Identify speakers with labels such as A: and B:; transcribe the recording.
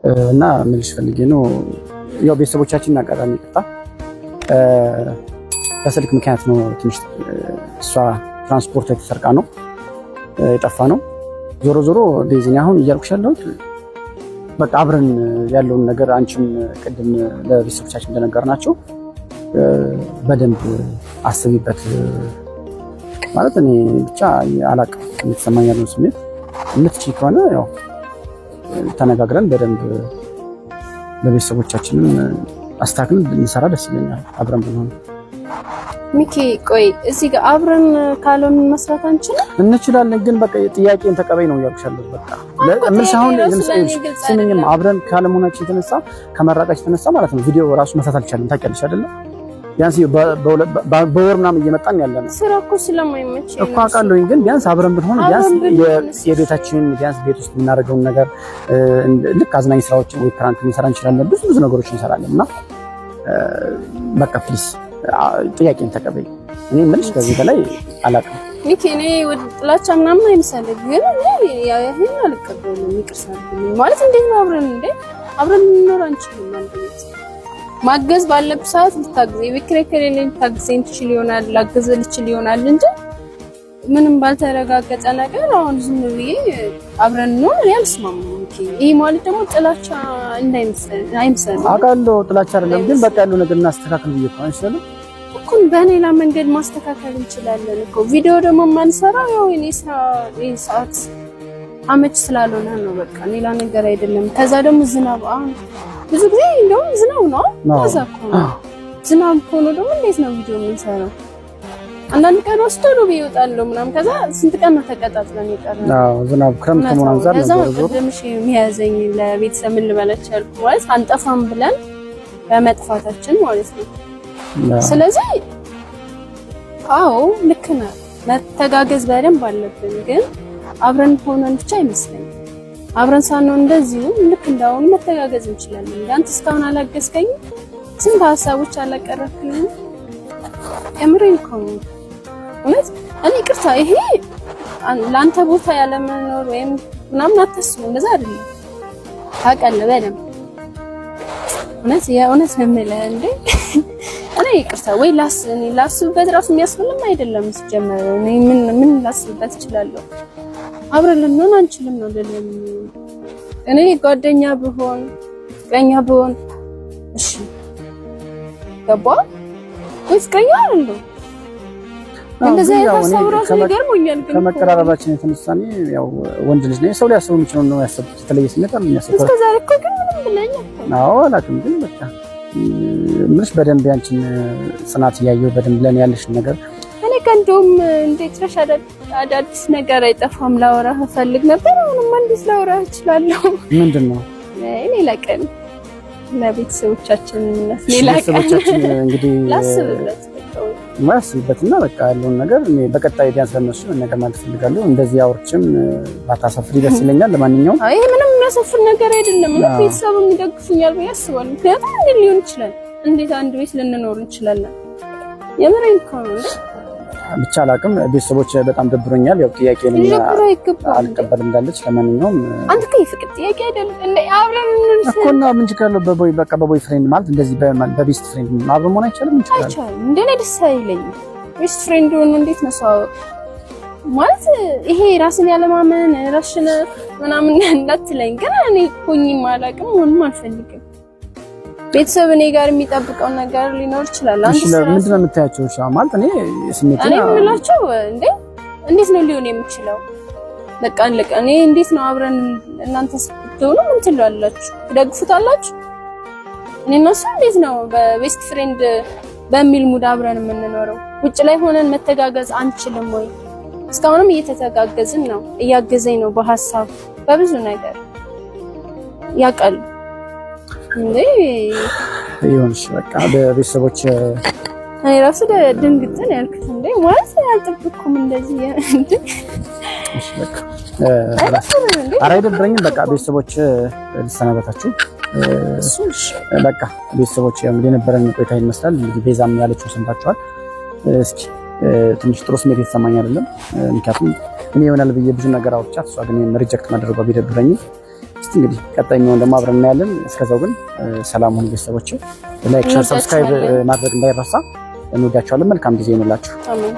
A: እና ምንሽ ፈልጌ ነው ያው ቤተሰቦቻችን አጋጣሚ ይቅርታ በስልክ ምክንያት ነው ትንሽ እሷ ትራንስፖርት የተሰርቃ ነው የጠፋ ነው። ዞሮ ዞሮ ዴዚኒ አሁን እያልኩሽ ያለሁት በቃ አብረን ያለውን ነገር አንቺም ቅድም ለቤተሰቦቻችን እንደነገርናቸው በደንብ አስቢበት ማለት እኔ ብቻ አላቅም የተሰማኝ ያለውን ስሜት የምትችይ ከሆነ ያው ተነጋግረን በደንብ ለቤተሰቦቻችንም አስተካክለን ብንሰራ ደስ ይለኛል። አብረን ብንሆን
B: ሚኪ ቆይ እዚህ ጋር አብረን ካለን መስራት
A: እንችላለን፣ ግን በቃ ጥያቄን ተቀበይ ነው ያልኩሻለሁ። በቃ ለምሳሁን ስንኝም አብረን ካለመሆናችን የተነሳ ከመራቃችን የተነሳ ማለት ነው ቪዲዮ ራሱ መስራት አልቻለም። ታውቂያለሽ አይደለ? ቢያንስ በወር ምናምን እየመጣን ያለ ነው
B: ስራ እኮ ስለማይመች
A: እኮ አውቃለሁኝ፣ ግን ቢያንስ አብረን ብንሆን ቢያንስ የቤታችንን ቢያንስ ቤት ውስጥ የምናደርገውን ነገር ልክ አዝናኝ ስራዎችን ወይ ፕራንክ ልንሰራ እንችላለን። ብዙ ነገሮች እንሰራለን እና በቃ ፕሊስ ጥያቄን ተቀበይ። እኔ ምንሽ ከዚህ በላይ አላውቅም።
B: ሚኪ እኔ ወደ ጥላቻ ምናምን አይመስልም፣ ግን ይሄን አልቀበልም። ይቅርታ ማለት እንዴት ነው አብረን እንኖር አንችልም ማለት ማገዝ ባለብህ ሰዓት ልታግዝ የቤት ኪራይ ከሌለኝ ልታግዘኝ ትችል ይሆናል፣ ላግዝ ልችል ይሆናል እንጂ ምንም ባልተረጋገጠ ነገር አሁን ዝም ብዬ አብረን ነው ያልስማማም። ይሄ ማለት ደግሞ ጥላቻ አይመስልም።
A: አውቃለሁ ጥላቻ አይደለም፣ ግን በቃ ያለው ነገር እናስተካክል ብዬ ነው አይደል
B: እኮ በሌላ መንገድ ማስተካከል እንችላለን እኮ። ቪዲዮ ደግሞ ማንሰራው ያው እኔ ሰዓት አመች ስላልሆነ ነው በቃ ሌላ ነገር አይደለም። ከዛ ደግሞ ዝናብ አሁን ብዙ ጊዜ እንደውም ዝናብ ነው ዝናብ ሆኖ ደግሞ እንዴት ነው ቪዲዮ የምንሰራው? አንዳንድ ቀን ወስዶ ነው ቢወጣለው ምናምን ከዛ ስንት ቀን ነው ተቀጣጥለን ይቀርናል።
A: ዝናብ ክረምት ከመሆኑ አንፃር ነው
B: ደምሽ የሚያዘኝ ለቤተሰብ ምን ልበላችሁ ያልኩ ማለት አንጠፋም ብለን በመጥፋታችን ማለት ነው። ስለዚህ አዎ ልክ ነህ፣ መተጋገዝ በደንብ አለብን፣ ግን አብረን ሆነን ብቻ አይመስለኝም። አብረን ሳንሆን እንደዚሁ ልክ እንዳሁን መተጋገዝ እንችላለን። አንተ እስካሁን አላገዝከኝም፣ ስንት ሀሳቦች አላቀረብክልኝም። እምሬን እኮ ነው እውነት። እኔ ይቅርታ ይሄ ለአንተ ቦታ ያለመኖር ወይም ምናምን አታስቡ፣ እንደዛ አይደለም። ታውቃለህ በደምብ እውነት የእውነት ነው የምልህ እንዴ እኔ ይቅርታ ወይ ላስብበት ራሱ የሚያስፈልም አይደለም። ሲጀመር እኔ ምን ላስብበት እችላለሁ? አብረን ልንሆን አንችልም ነው ለለም። እኔ ጓደኛ ብሆን ፍቅረኛ ብሆን እሺ ገባ ወይ ፍቅረኛ አይደለም እንደዚህ አይታሰብ ራሱ ይገርሞኛል። ግን
A: ከመቀራረባችን የተነሳኔ ያው ወንድ ልጅ ነኝ፣ ሰው ሊያስበው የሚችለው ነው ያሰብኩት። የተለየ ስሜት አለ የሚያስበው
B: እስከ ዛሬ እኮ ግን ምንም ብለኝ
A: አዎ አላውቅም፣ ግን በቃ ምንሽ በደንብ ያንቺን ጽናት እያየሁ በደንብ ለኔ ያለሽ ነገር
B: እኔ ከእንደውም እንዴት ነሽ አዳዲስ ነገር አይጠፋም ላወራህ ፈልግ ነበር። አሁንም እንዴት ላወራህ እችላለሁ?
A: ምንድነው
B: ሌላ ቀን ለቤተሰቦቻችን ሌላ ቀን
A: እንግዲህ
B: ላስብበትና
A: በቃ ያለውን ነገር እኔ በቀጣይ ቢያንስ ለነሱ ነገር ማለት ፈልጋለሁ። እንደዚህ አውርቼም ባታሰፍሪ ደስ ይለኛል። ለማንኛውም
B: አይ ምንም የሚያሰፍር ነገር አይደለም። ቤተሰብ የሚደግፉኛል ብዬ አስባለሁ። ምክንያቱም እንዴት ሊሆን ይችላል? እንዴት አንድ ቤት ልንኖር እንችላለን? የምሬን እኮ ነው።
A: ብቻ አላውቅም። ቤተሰቦች በጣም ደብሮኛል። ያው ጥያቄ ነው አልቀበልም እንዳለች። ለማንኛውም
B: አንተ ከይፍቅር ጥያቄ አይደለም እንዴ አብረን
A: እኮና ምን ችግር በቦይ ፍሬንድ ማለት እንደዚህ በቤስት ፍሬንድ አብረን መሆን አይቻልም?
B: አይቻልም። እንደኔ ደስ አይለኝም። ቤስት ፍሬንድ ሆኖ እንዴት ነው ሰው ማለት ይሄ ራስን ያለማመን ራስን ምናምን እንዳትለኝ። ግን እኔ ሆኜም አላውቅም፣ ምንም አልፈልግም። ቤተሰብ እኔ ጋር የሚጠብቀው ነገር ሊኖር ይችላል። አንተ
A: ምንድነው የምታያቸው? ማለት እኔ ስሜት
B: እኔ የምላቸው እንዴት ነው ሊሆን የሚችለው? በቃ አለቀ። እኔ እንዴት ነው አብረን እናንተ ስትሆኑ ምን ትላላችሁ? ትደግፉታላችሁ? እኔ እና እሱ እንዴት ነው በቤስት ፍሬንድ በሚል ሙድ አብረን የምንኖረው? ውጭ ላይ ሆነን መተጋገዝ አንችልም ወይ? እስካሁንም እየተተጋገዝን ነው። እያገዘኝ ነው በሐሳብ በብዙ ነገር ያቀል እንዴ
A: ይሁንሽ። በቃ በቤተሰቦች
B: እኔ ራሱ ድንግጥን ያልኩት እንዴ ማለት አልጠብኩም እንደዚህ እንዴ።
A: እሺ በቃ ኧረ አይደብረኝም። በቃ ቤተሰቦች ልሰናበታችሁ። በቃ ቤተሰቦች እንግዲህ የነበረን ቆይታ ይመስላል። እንግዲህ ቤዛም ያለችው ሰምታችኋል። እስኪ ትንሽ ጥሩ ስሜት የተሰማኝ አይደለም። ምክንያቱም እኔ ይሆናል ብዬ ብዙ ነገር አውርቻት እሷ ግን ሪጀክት ማድረጓ ቢደብረኝም እስቲ እንግዲህ ቀጣይኛውን ደግሞ አብረን እናያለን። እስከዛው ግን ሰላም ሁኑ ቤተሰቦቼ። ላይክ፣ ሼር፣ ሰብስክራይብ ማድረግ እንዳይረሳ። እንወዳችኋለን። መልካም ጊዜ ይሁንላችሁ።
B: አሜን።